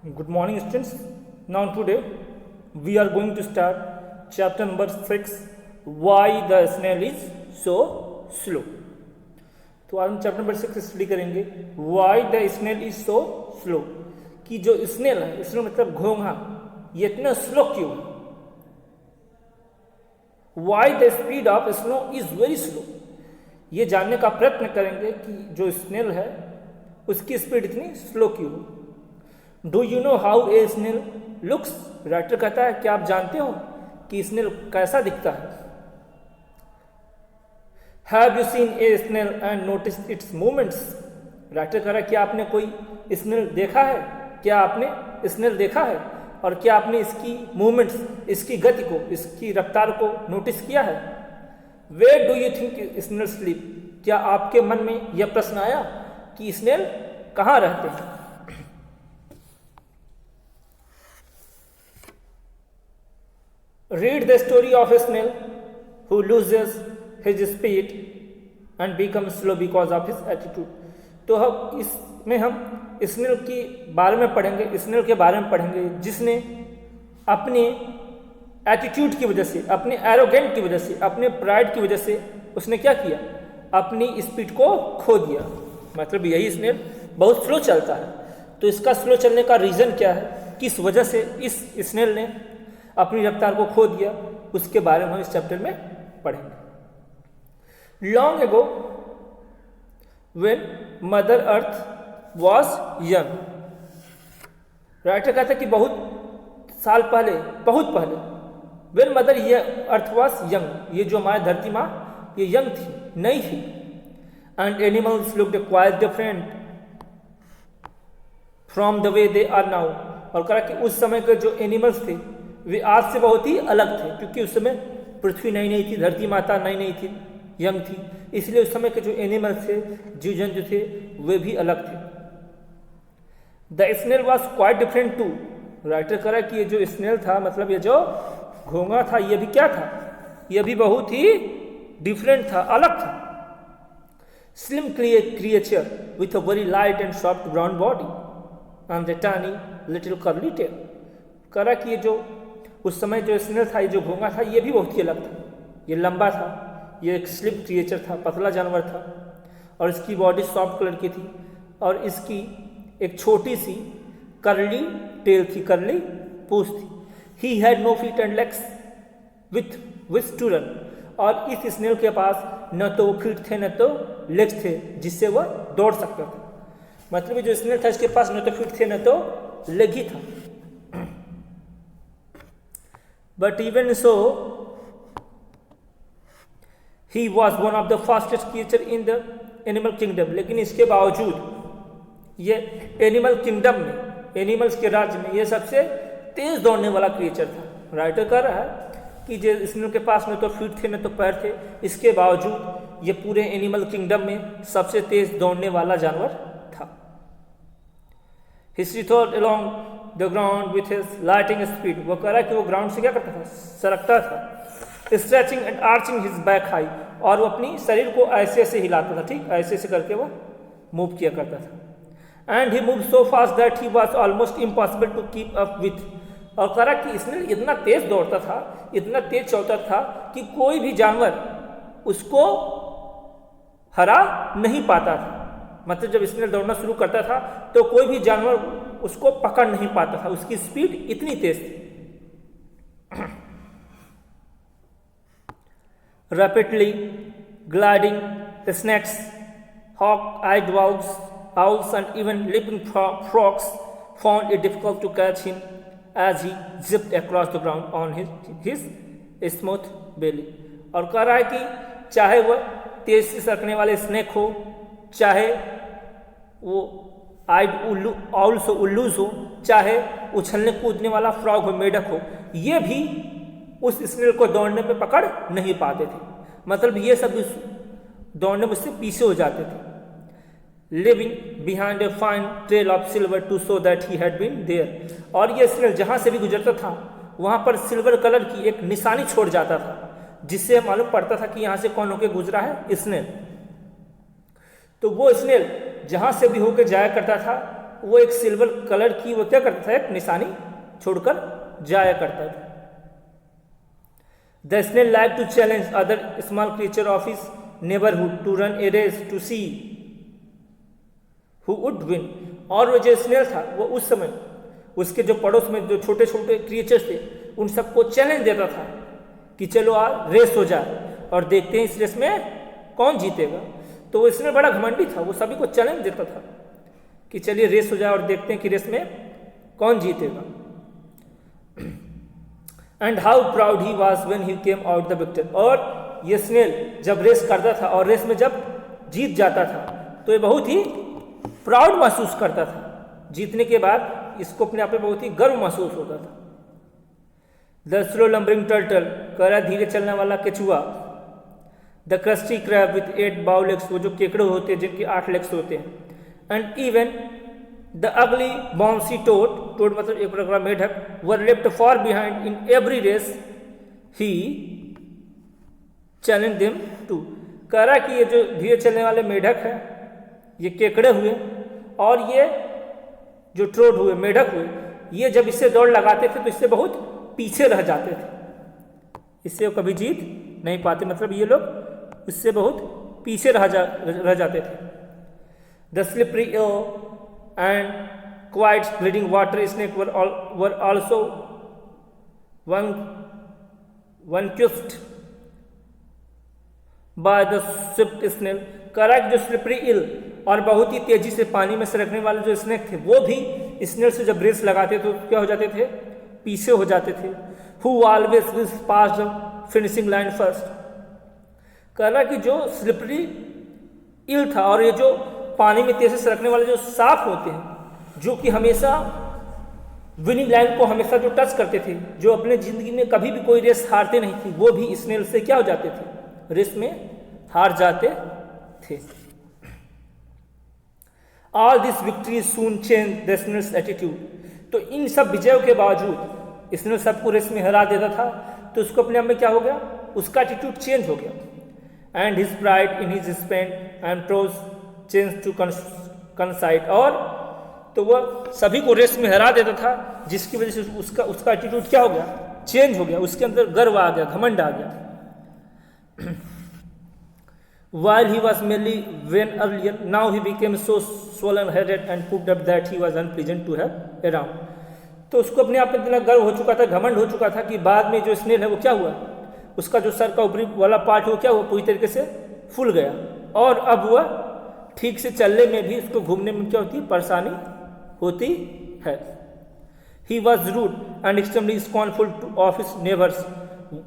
Good morning, students. Now, today we are going to start chapter number 6, Why the snail is so slow. तो आज हम chapter number 6 study करेंगे why the snail is so slow, कि जो snail है, snail मतलब घोंघा, ये इतना स्लो क्यों है. Why the speed of snow is very slow, ये जानने का प्रयत्न करेंगे कि जो स्नेल है उसकी स्पीड इतनी स्लो क्यों. Do you know how a snail looks, writer कहता है क्या आप जानते हो कि स्नेल कैसा दिखता है. Have you seen a snail and notice its movements, writer कह रहा है क्या आपने कोई स्नेल देखा है, क्या आपने स्नेल देखा है और क्या आपने इसकी मूवमेंट्स, इसकी गति को, इसकी रफ्तार को नोटिस किया है. Where do you think snail sleep, क्या आपके मन में यह प्रश्न आया कि स्नेल कहाँ रहते हैं. Read the story of a snail who loses his speed and becomes slow because of his attitude. तो हम इसमें हम स्नेल के बारे में पढ़ेंगे, स्नेल के बारे में पढ़ेंगे जिसने अपने एटीट्यूड की वजह से, अपने एरोगेंट की वजह से, अपने प्राइड की वजह से उसने क्या किया, अपनी स्पीड को खो दिया. मतलब यही स्नेल बहुत स्लो चलता है. तो इसका स्लो चलने का रीज़न क्या है, किस वजह से इस स्नेल ने अपनी रफ्तार को खो दिया, उसके बारे में हम इस चैप्टर में पढ़ेंगे. Long ago when mother earth was young, writer कहता है कि बहुत साल पहले, बहुत पहले, when mother earth was young, ये जो हमारी धरती माँ ये यंग थी, नई थी. And animals looked quite different from the way they are now, और कहा कि उस समय के जो एनिमल्स थे वे आज से बहुत ही अलग थे, क्योंकि उस समय पृथ्वी नई नई थी, धरती माता नई नई थी, यंग थी, इसलिए उस समय के जो एनिमल्स थे, जीव जंतु थे, वे भी अलग थे. The snail was quite different too, writer कह रहा है कि ये जो स्नेल था, मतलब ये जो घोंघा था, ये भी क्या था, ये भी बहुत ही डिफरेंट था, अलग था. Slim creature with a very light and soft brown body and the tiny little curly tail, कह रहा कि ये जो उस समय जो स्नेल था, ये जो घोंघा था, ये भी बहुत ही अलग था. ये लंबा था, ये एक स्लिम क्रिएचर था, पतला जानवर था, और इसकी बॉडी सॉफ्ट कलर की थी, और इसकी एक छोटी सी कर्ली टेल थी, कर्ली पूंछ थी. He had no feet and legs with which to run, और इस स्नेल के पास न तो वो फीट थे न तो लेग्स थे जिससे वह दौड़ सकता था. मतलब ये जो स्नेल था इसके पास न तो फीट थे न तो लेग ही था. But even so, he was one of the fastest creature in the animal kingdom. लेकिन इसके बावजूद ये एनिमल किंगडम में, एनिमल्स के राज्य में, ये सबसे तेज दौड़ने वाला क्रिएचर था. राइटर कह रहा है कि जो स्नेल के पास न तो फीट थे न तो पैर थे, इसके बावजूद ये पूरे एनिमल किंगडम में सबसे तेज दौड़ने वाला जानवर था. He strode along the ground with his lightning speed, वो कह रहा है कि वो ग्राउंड से क्या करता था, सरकता था. Stretching and arching his back high, और वो अपनी शरीर को ऐसे ऐसे हिलाता था, ठीक ऐसे ऐसे करके वो मूव किया करता था. And he move so fast that he was almost impossible to keep up with, और कह रहा कि इसने इतना तेज दौड़ता था, इतना तेज चलता था कि कोई भी जानवर उसको हरा नहीं पाता था. मतलब जब स्नेल दौड़ना शुरू करता था तो कोई भी जानवर उसको पकड़ नहीं पाता था, उसकी स्पीड इतनी तेज थी. Rapidly gliding snakes, hawk eyed owls and even leaping frogs found it difficult to catch him as he zipped across the ground on his smooth belly. और कह रहा है कि चाहे वह तेज से सरकने वाले स्नेक हो, चाहे वो आउल्स हो, उल्लूज हो, चाहे उछलने कूदने वाला फ्रॉग हो, मेढक हो, ये भी उस स्नेल को दौड़ने में पकड़ नहीं पाते थे. मतलब ये सब दौड़ने में उससे पीछे हो जाते थे. Leaving behind a fine trail of silver to show that he had been there, और ये स्नेल जहाँ से भी गुजरता था वहाँ पर सिल्वर कलर की एक निशानी छोड़ जाता था, जिससे मालूम पड़ता था कि यहाँ से कौन होकर गुजरा है, स्नेल. तो वो स्नेल जहाँ से भी होकर जाया करता था वो एक सिल्वर कलर की वो क्या करता था, एक निशानी छोड़कर जाया करता था। The snail like to challenge other small creature of his neighbourhood to run a race to see who would win. और वो जो स्नेल था वो उस समय उसके जो पड़ोस में जो छोटे छोटे क्रिएचर्स थे उन सबको चैलेंज देता था कि चलो आज रेस हो जाए और देखते हैं इस रेस में कौन जीतेगा। तो वो स्नेल बड़ा घमंडी था, वो सभी को चैलेंज देता था कि चलिए रेस हो जाए और देखते हैं कि रेस में कौन जीतेगा। And how proud he was when he came out the victor. और ये स्नेल जब रेस करता था और रेस में जब जीत जाता था तो ये बहुत ही प्राउड महसूस करता था। जीतने के बाद इसको अपने आप में बहुत ही गर्व महसूस होता था। द स्लो लंबरिंग टर्टल, करा धीरे चलने वाला केचुआ। द क्रस्टी क्रैब विथ 8 बाउ लेग्स, वो जो केकड़े होते हैं जिनके 8 लेग्स होते हैं। And even the ugly bouncy toad, toad मतलब एक प्रकार मेढक, were left far behind in every race he challenge them too. कह रहा कि ये जो धीरे चलने वाले मेढक है, ये केकड़े हुए और ये जो ट्रोड हुए, मेढक हुए, ये जब इससे दौड़ लगाते थे तो इससे बहुत पीछे रह जाते थे, इससे वो कभी जीत नहीं पाते, मतलब ये लोग इससे बहुत पीछे रह जाते थे। The slippery and quite bleeding water snake were also vanquished by the swift snail. Correct, जो स्लिपरी इल और बहुत ही तेजी से पानी में सरकने वाले जो स्नेक थे वो भी स्नेल से जब रेस लगाते तो क्या हो जाते थे, पीछे हो जाते थे। Who always will pass the finishing line first. कह रहा कि जो स्लिपरी इल था और ये जो पानी में तेजी से सरकने वाले जो सांप होते हैं जो कि हमेशा विनिंग लाइन को हमेशा जो टच करते थे, जो अपने जिंदगी में कभी भी कोई रेस हारते नहीं थे, वो भी स्नेल से क्या हो जाते थे, रेस में हार जाते थे। All this victory soon change the snail's attitude. तो इन सब विजयों के बावजूद स्नेल सबको रेस में हरा देता था तो उसको अपने आप में क्या हो गया, उसका एटीट्यूड चेंज हो गया। And his pride in his speed and prowess change to conceit. और तो वह सभी को रेस में हरा देता था जिसकी वजह से उसका एटीट्यूड क्या हो गया, चेंज हो गया, उसके अंदर गर्व आ गया, घमंड आ गया। While he was merely vain earlier, now he became so swollen-headed and pooped up that he was unpleasant to have around. तो उसको अपने आप में इतना गर्व हो चुका था, घमंड हो चुका था कि बाद में जो स्नेल है वो क्या हुआ, उसका जो सर का ऊपरी वाला पार्ट है वो क्या हुआ, पूरी तरीके से फूल गया और अब वह ठीक से चलने में भी, उसको घूमने में क्या होती है, परेशानी होती है। He was rude and extremely scornful of his neighbors.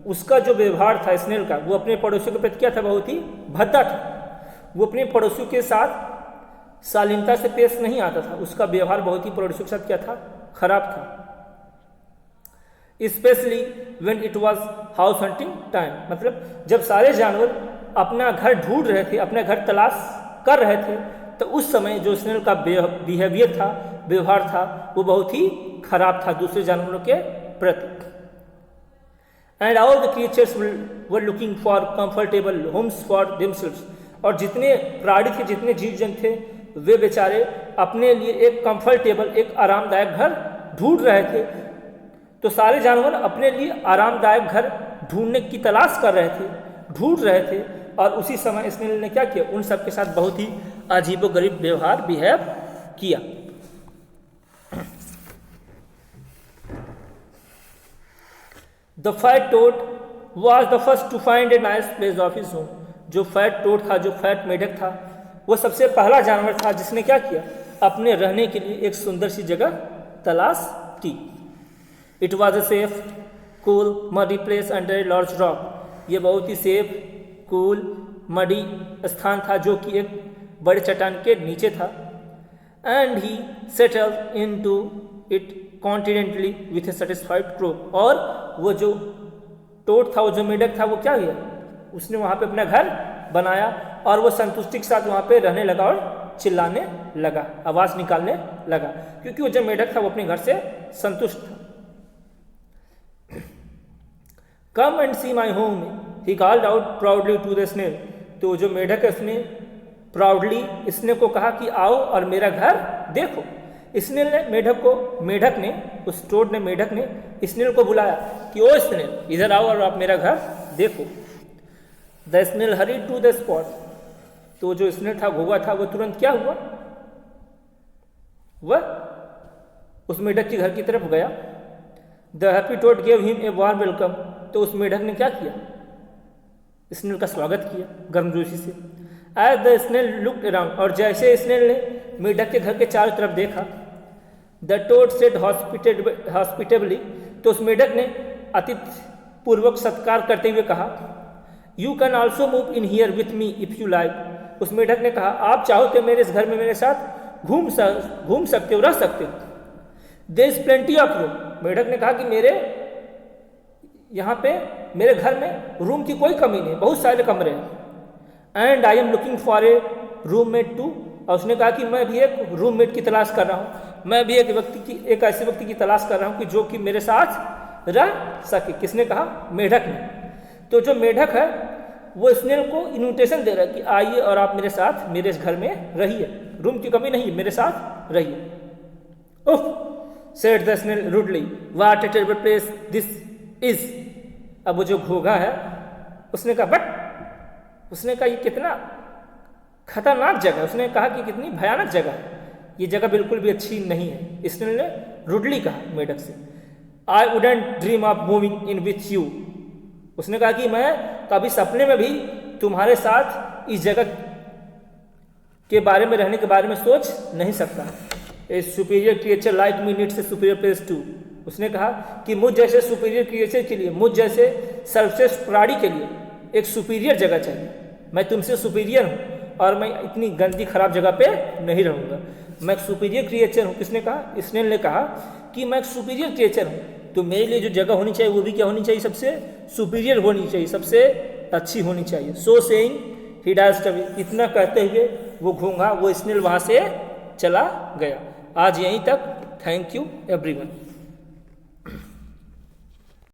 उसका जो व्यवहार था स्नेल का, वो अपने पड़ोसियों के प्रति क्या था, बहुत ही भद्दा था। वो अपने पड़ोसियों के साथ शालीनता से पेश नहीं आता था, उसका व्यवहार बहुत ही पड़ोसियों के साथ क्या था, खराब था। Specially when it was house hunting time, मतलब जब सारे जानवर अपना घर ढूंढ रहे थे, अपना घर तलाश कर रहे थे, तो उस समय जो स्नेल का बिहेवियर था, व्यवहार था, वो बहुत ही खराब था दूसरे जानवरों के प्रति। And all the creatures were looking for comfortable Holmes for themselves. और जितने प्राणी थे, जितने जीव जंतु थे, वे बेचारे अपने लिए एक कंफर्टेबल, एक आरामदायक घर ढूंढ रहे थे। तो सारे जानवर अपने लिए आरामदायक घर ढूंढने की तलाश कर रहे थे, ढूंढ रहे थे, और उसी समय स्नेल ने क्या किया, उन सबके साथ बहुत ही अजीबोगरीब व्यवहार बिहेव किया। The fat toad was the first to find a nice place of his own. जो फैट टोड था, जो फैट मेढक था, वो सबसे पहला जानवर था जिसने क्या किया, अपने रहने के लिए एक सुंदर सी जगह तलाश की। It was a safe, cool, muddy place under a large rock. ये बहुत ही सेफ, कूल, मडी स्थान था जो कि एक बड़े चट्टान के नीचे था। And he settled into it contentedly with a satisfied crow. और वो जो टोड था, वो जो मेढक था, वो क्या किया, उसने वहाँ पे अपना घर बनाया और वो संतुष्टि के साथ वहाँ पे रहने लगा और चिल्लाने लगा, आवाज़ निकालने लगा, क्योंकि वो जो मेढक था वो अपने घर से संतुष्ट था। Come and see my home, he called out proudly to the snail. तो जो मेढक है उसने प्राउडली स्नेल को कहा कि आओ और मेरा घर देखो। स्नेल ने मेढक ने उस टोड ने मेढक ने स्नेल को बुलाया कि ओ स्नेल इधर आओ और आप मेरा घर देखो। The snail hurry to the spot. तो जो स्नेल था घोगा था वो तुरंत क्या हुआ, वह उस मेढक के घर की तरफ गया। The happy toad gave him a warm welcome. तो उस मेढक ने क्या किया, स्नेल का स्वागत किया गर्मजोशी से। As the snail looked around. और जैसे स्नेल ने मेढक के घर के चारों तरफ देखा, द टोड सेड हॉस्पिटेबली। तो उस मेढक ने अतिथि पूर्वक सत्कार करते हुए कहा, you can also move in here with me if you like. उस मेढक ने कहा, आप चाहो तो मेरे इस घर में मेरे साथ घूम सकते हो, रह सकते हो। There is plenty of room. मेढक ने कहा कि मेरे यहाँ पे मेरे घर में रूम की कोई कमी नहीं, बहुत सारे कमरे हैं। And I am looking for a roommate too. और उसने कहा कि मैं भी एक रूममेट की तलाश कर रहा हूँ, मैं भी एक ऐसे व्यक्ति की तलाश कर रहा हूँ कि जो कि मेरे साथ रह सके। किसने कहा, मेढक ने। तो जो मेढक है वो स्नेल को इन्विटेशन दे रहा है कि आइए और आप मेरे साथ मेरे इस घर में रहिए, रूम की कमी नहीं, मेरे साथ रहिए। Ugh said the snail rudely, what a terrible place this is. अब वो जो घोगा है उसने कहा उसने कहा ये कितना खतरनाक जगह, उसने कहा कि कितनी भयानक जगह है, ये जगह बिल्कुल भी अच्छी नहीं है। स्नेल ने रूडली कहा मेढक से, I wouldn't dream of moving in with you. उसने कहा कि मैं कभी सपने में भी तुम्हारे साथ इस जगह के बारे में रहने के बारे में सोच नहीं सकता। A superior creature like me needs a superior place too. उसने कहा कि मुझ जैसे सुपीरियर क्रिएचर के लिए, मुझ जैसे सर्वश्रेष्ठ प्राणी के लिए एक सुपीरियर जगह चाहिए। मैं तुमसे सुपीरियर हूँ और मैं इतनी गंदी खराब जगह पे नहीं रहूँगा। मैं एक सुपीरियर क्रिएचर हूँ। किसने कहा, स्नेल ने कहा कि मैं एक सुपीरियर क्रिएचर हूँ, तो मेरे लिए जो जगह होनी चाहिए वो भी क्या होनी चाहिए, सबसे सुपीरियर होनी चाहिए, सबसे अच्छी होनी चाहिए। So saying he dived away. इतना कहते हुए वो घोंघा, वो स्नेल वहाँ से चला गया। आज यहीं तक। Thank you everyone.